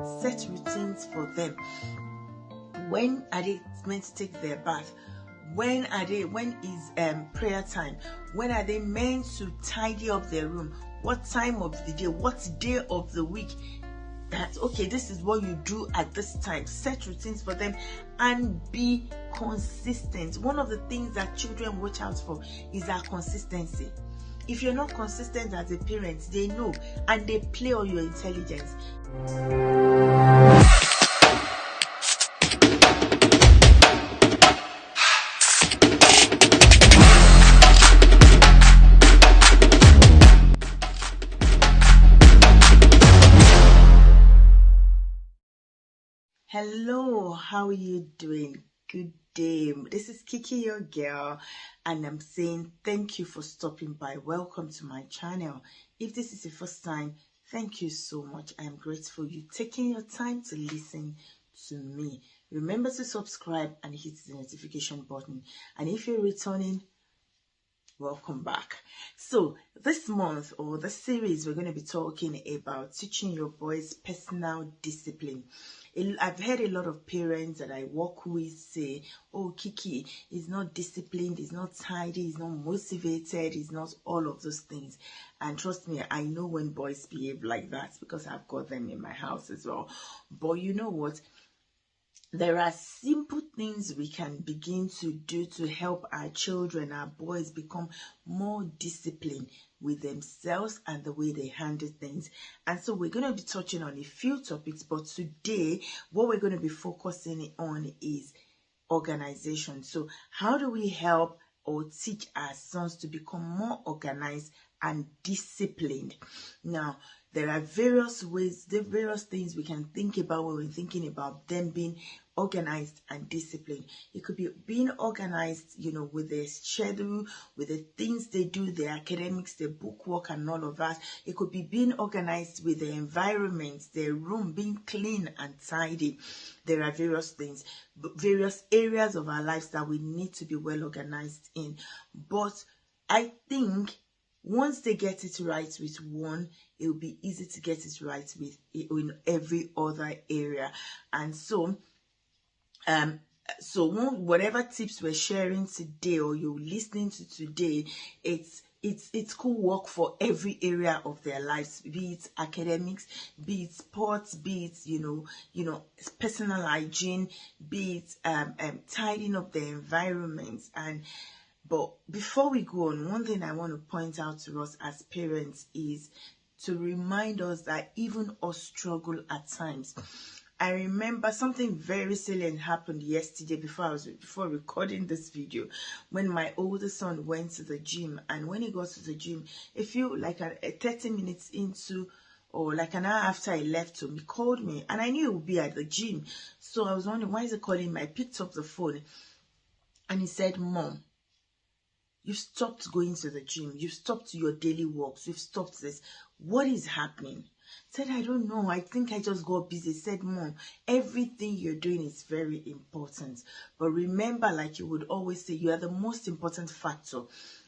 Set routines for them. When are they meant to take their bath? When is prayer time? When are they meant to tidy up their room? What time of the day? What day of the week? That's okay, this is what you do at this time. Set routines for them and be consistent. One of the things that children watch out for is our consistency. If you're not consistent as a parent, they know and they play on your intelligence. Hello, how are you doing? Good day. This is Kiki, your girl, and I'm saying thank you for stopping by. Welcome to my channel. If this is the first time, thank you so much. I'm grateful you taking your time to listen to me. Remember to subscribe and hit the notification button. And if you're returning, welcome back. So this month or this series, we're going to be talking about teaching your boys personal discipline. I've heard a lot of parents that I work with say, oh, Kiki is not disciplined, he's not tidy, he's not motivated, he's not all of those things. And trust me, I know when boys behave like that because I've got them in my house as well. But you know what? There are simple things we can begin to do to help our children, our boys, become more disciplined with themselves and the way they handle things. And so we're going to be touching on a few topics, but today what we're going to be focusing on is organization. So how do we help or teach our sons to become more organized and disciplined? Now, there are various ways, various things we can think about when we're thinking about them being organized and disciplined. It could be being organized, with their schedule, with the things they do, their academics, their book work and all of that. It could be being organized with their environment, their room being clean and tidy. There are various things, various areas of our lives that we need to be well organized in. But I think once they get it right with one, it will be easy to get it right with in every other area. And so whatever tips we're sharing today or you're listening to today, it could work for every area of their lives, be it academics, be it sports, be it personal hygiene, be it tidying up their environments. But before we go on, one thing I want to point out to us as parents is to remind us that even us struggle at times. I remember something very salient happened yesterday before recording this video, when my older son went to the gym. And when he got to the gym, a few like 30 minutes into or like an hour after I left him, he called me and I knew he would be at the gym. So I was wondering, why is he calling me? I picked up the phone and he said, Mom, you've stopped going to the gym. You've stopped your daily walks. You've stopped this. What is happening? I said, I don't know. I think I just got busy. I said, Mom, everything you're doing is very important. But remember, like you would always say, you are the most important factor.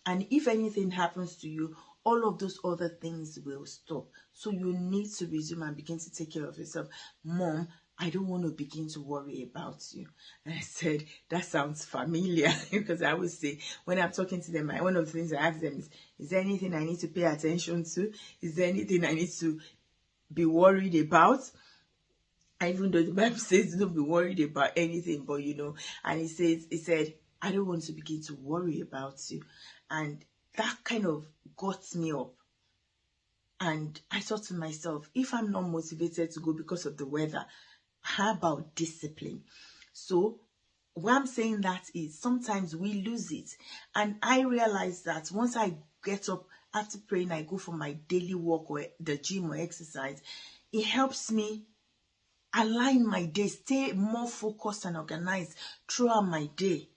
And if anything happens to you, all of those other things will stop. So you need to resume and begin to take care of yourself. Mom, I don't want to begin to worry about you. And I said, that sounds familiar. Because I always say, when I'm talking to them, one of the things I ask them is there anything I need to pay attention to? Is there anything I need to be worried about? Even though the Bible says don't be worried about anything, but and he said, I don't want to begin to worry about you. And that kind of got me up. And I thought to myself, if I'm not motivated to go because of the weather, how about discipline? So what I'm saying that is sometimes we lose it. And I realized that once I get up after praying, I go for my daily walk or the gym or exercise, it helps me align my day, stay more focused and organized throughout my day.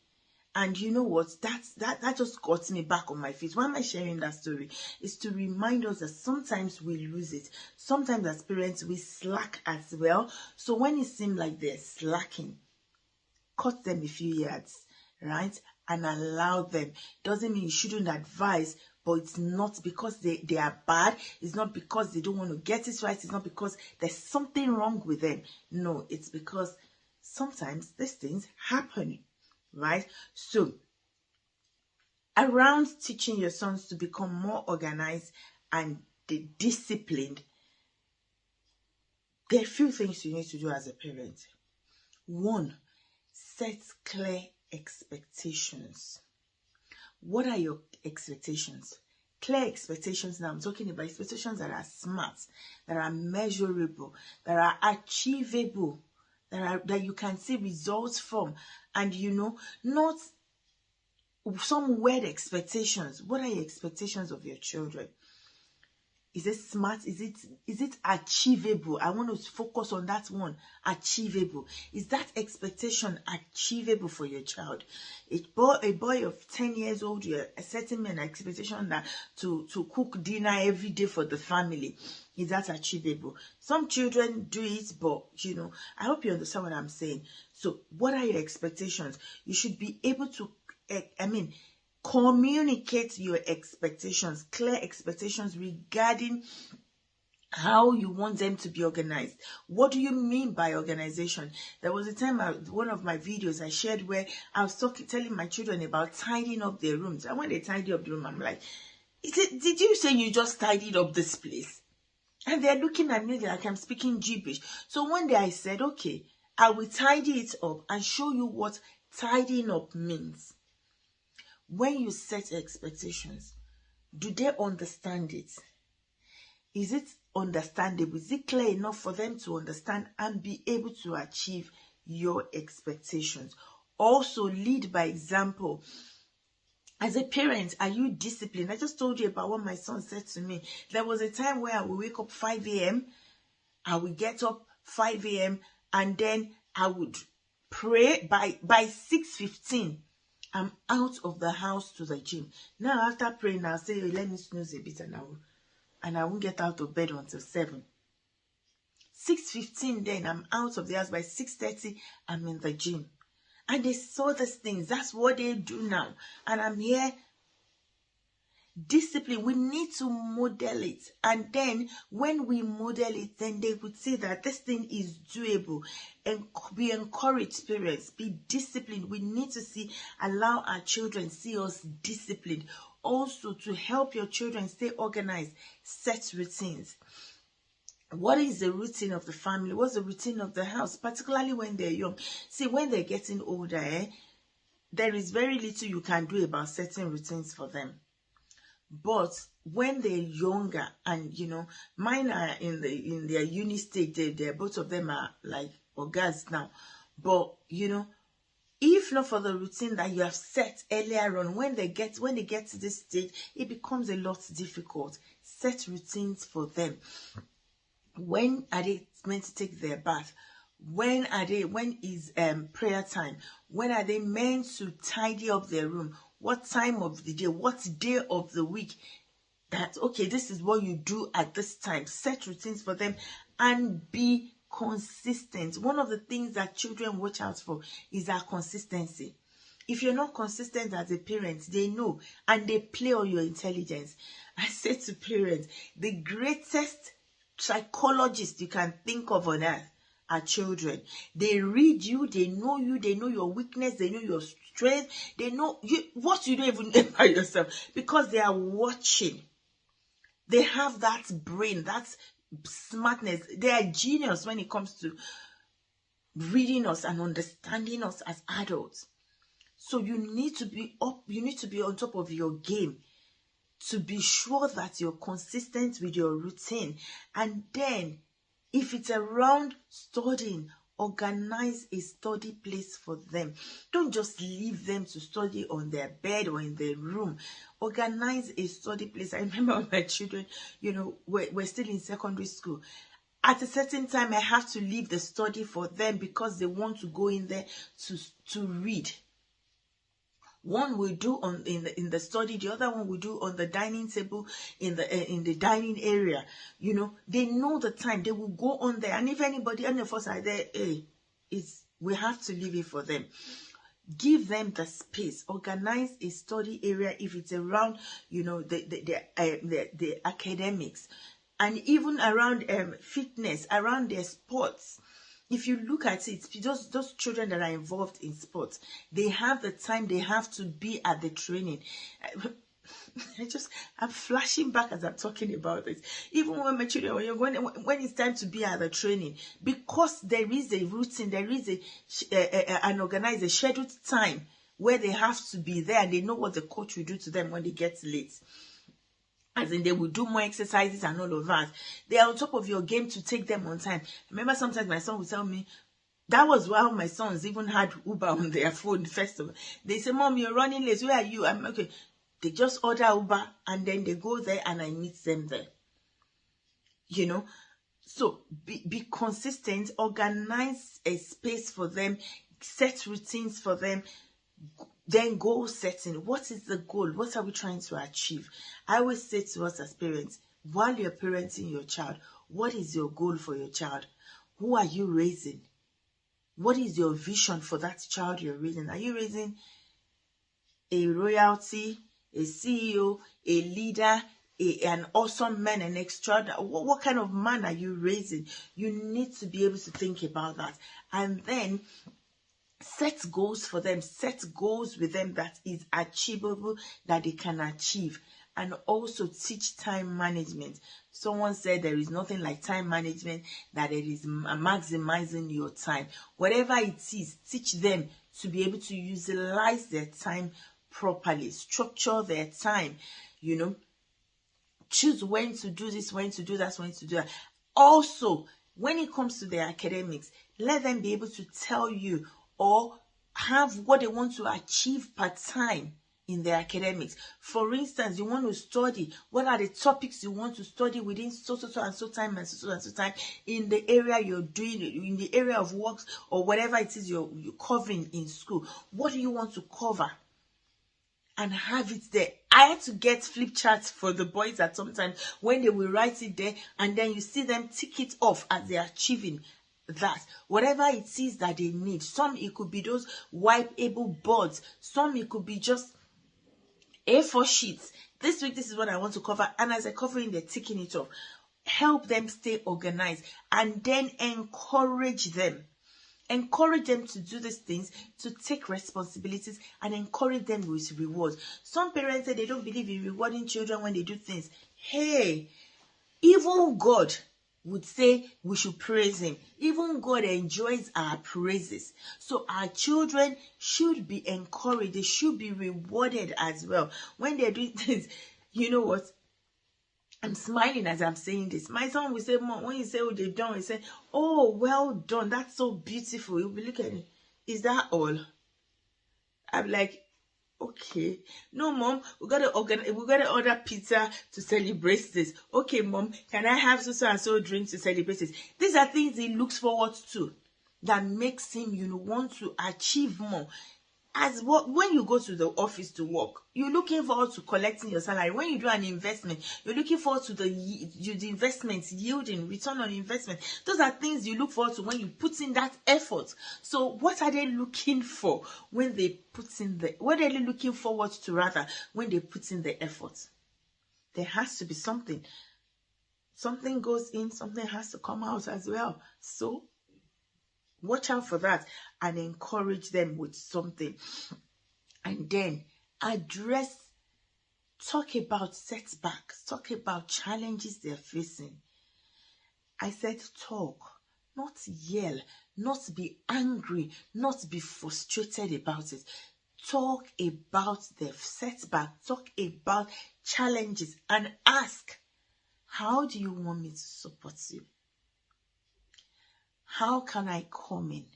And you know what? That just got me back on my feet. Why am I sharing that story? It's to remind us that sometimes we lose it. Sometimes as parents, we slack as well. So when it seems like they're slacking, cut them a few yards, right? And allow them. Doesn't mean you shouldn't advise, but it's not because they are bad. It's not because they don't want to get it right. It's not because there's something wrong with them. No, it's because sometimes these things happen, right? So around teaching your sons to become more organized and disciplined, there are a few things you need to do as a parent. One, set clear expectations. What are your expectations? Clear expectations. Now I'm talking about expectations that are smart, that are measurable, that are achievable, that you can see results from, and not some weird expectations. What are your expectations of your children? Is it smart? Is it achievable? I want to focus on that one. Achievable. Is that expectation achievable for your child? A boy of 10 years old, you're setting an expectation that to cook dinner every day for the family. Is that achievable? Some children do it, but I hope you understand what I'm saying. So what are your expectations? You should be able to, communicate your expectations, clear expectations regarding how you want them to be organized. What do you mean by organization? There was a time, one of my videos I shared where I was telling my children about tidying up their rooms. And when they tidy up the room, I'm like, did you say you just tidied up this place? And they're looking at me like I'm speaking gibberish. So one day I said, okay, I will tidy it up and show you what tidying up means. When you set expectations, do they understand it? Is it understandable? Is it clear enough for them to understand and be able to achieve your expectations? Also, lead by example. As a parent, are you disciplined? I just told you about what my son said to me. There was a time where I would wake up 5 a.m. I would get up 5 a.m. and then I would pray by 6:15. I'm out of the house to the gym. Now, after praying, I'll say, let me snooze a bit and I won't get out of bed until 7. 6:15, then I'm out of the house. By 6:30, I'm in the gym. And they saw these things. That's what they do now. And I'm here. Discipline, we need to model it. And then when we model it, then they would see that this thing is doable. And be encouraged, parents, be disciplined. We need to allow our children see us disciplined. Also, to help your children stay organized, set routines. What is the routine of the family? What's the routine of the house? Particularly when they're young. See, when they're getting older, there is very little you can do about setting routines for them. But when they're younger, and mine are in their uni stage, they're both of them are like orgas now. But if not for the routine that you have set earlier on, when they get to this stage, it becomes a lot difficult. Set routines for them. When are they meant to take their bath? When is prayer time? When are they meant to tidy up their room? What time of the day? What day of the week? That, okay, this is what you do at this time. Set routines for them and be consistent. One of the things that children watch out for is our consistency. If you're not consistent as a parent, they know and they play on your intelligence. I say to parents, the greatest psychologists you can think of on earth are children. They read you, they know your weakness, they know your strength, they know what you don't even know about yourself, because they are watching. They have that brain, that smartness. They are genius when it comes to reading us and understanding us as adults. So you need to be on top of your game to be sure that you're consistent with your routine. And then if it's around studying, organize a study place for them. Don't just leave them to study on their bed or in their room. Organize a study place. I remember when my children, we're still in secondary school. At a certain time, I have to leave the study for them because they want to go in there to read. One will do in the study, the other one will do on the dining table in the dining area. They know the time. They will go on there, and if any of us are there, we have to leave it for them. Give them the space. Organize a study area if it's around, the academics, and even around fitness, around their sports. If you look at it, those children that are involved in sports, they have the time, they have to be at the training. I'm flashing back as I'm talking about this. Even when my children, when it's time to be at the training, because there is a routine, there is an organized, a scheduled time where they have to be there, and they know what the coach will do to them when they get late. As in, they will do more exercises and all of that. They are on top of your game to take them on time. I remember sometimes my son would tell me, that was how my sons even had Uber on their phone first of all. They say, Mom, you're running late. Where are you? I'm okay. They just order Uber and then they go there and I meet them there. So be consistent, organize a space for them, set routines for them, then goal setting. What is the goal? What are we trying to achieve? I always say to us as parents, while you're parenting your child, what is your goal for your child? Who are you raising? What is your vision for that child you're raising? Are you raising a royalty, a CEO, a leader, an awesome man, an extra? What kind of man are you raising? You need to be able to think about that. And then set goals for them. Set goals with them that is achievable, that they can achieve. And also teach time management. Someone said there is nothing like time management, that it is maximizing your time. Whatever it is, teach them to be able to utilize their time properly. Structure their time, choose when to do this, when to do that, when to do that. Also, when it comes to their academics, let them be able to tell you or have what they want to achieve per time in their academics. For instance, you want to study, what are the topics you want to study within so and so time and so time in the area you're doing, in the area of works or whatever it is you're covering in school. What do you want to cover? And have it there. I had to get flip charts for the boys at sometimes when they will write it there, and then you see them tick it off as they're achieving that. Whatever it is that they need. Some it could be those wipeable boards. Some it could be just A4 sheets. This week, this is what I want to cover. And as I cover in, they're ticking it off. Help them stay organized and then encourage them. Encourage them to do these things, to take responsibilities, and encourage them with rewards. Some parents say they don't believe in rewarding children when they do things. Hey, even God would say we should praise him. Even God enjoys our praises. So our children should be encouraged. They should be rewarded as well. When they're doing things, you know what? I'm smiling as I'm saying this. My son will say, Mom, when you say, oh, they've done, he say, oh, well done. That's so beautiful. He'll be looking at it. Is that all? I'm like, okay. No, Mom, we gotta order pizza to celebrate this. Okay, Mom, can I have so and so drink to celebrate this? These are things he looks forward to that makes him, want to achieve more. When you go to the office to work, you're looking forward to collecting your salary. When you do an investment, you're looking forward to the investment yielding, return on investment. Those are things you look forward to when you put in that effort. So what are they looking for when they put in what are they looking forward to rather when they put in the effort? There has to be something. Something goes in, something has to come out as well. So watch out for that and encourage them with something. And then talk about setbacks, talk about challenges they're facing. I said talk, not yell, not be angry, not be frustrated about it. Talk about the setback, talk about challenges, and ask, how do you want me to support you? How can I come in?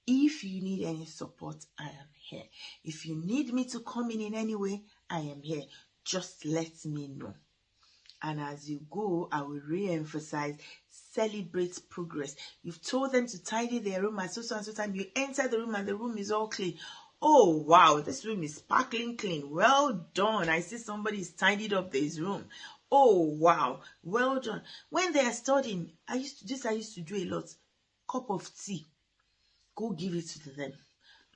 If you need any support, I am here. If you need me to come in any way, I am here. Just let me know. And as you go, I will re-emphasize, celebrate progress. You've told them to tidy their room at so and so time. You enter the room and the room is all clean. Oh, wow, this room is sparkling clean. Well done. I see somebody's tidied up this room. Oh, wow. Well done. When they are studying, I used to do a lot. Cup of tea. Go give it to them.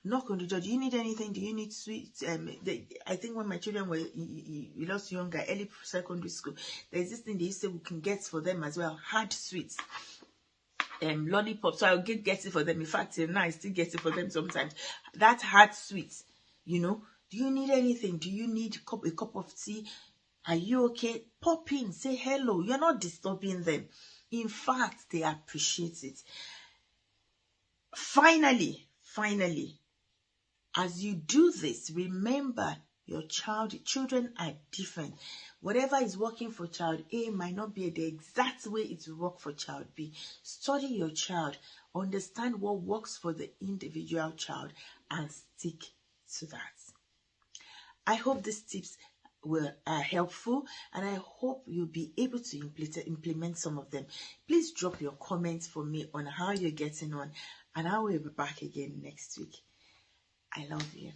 knock on the door. Do you need anything? Do you need sweets? I think when my children were a lot younger, early secondary school, there's this thing they used to say we can get for them as well, hard sweets. Lollipop. So I'll get it for them. In fact, till now I still get it for them sometimes. That hard sweets, you know. Do you need anything? Do you need a cup of tea? Are you okay? Pop in, say hello. You're not disturbing them. In fact, they appreciate it. Finally, as you do this, remember your children are different. Whatever is working for child A might not be the exact way it will work for child B. Study your child, understand what works for the individual child, and stick to that. I hope these tips are helpful, and I hope you'll be able to implement some of them. Please drop your comments for me on how you're getting on, and I will be back again next week. I love you.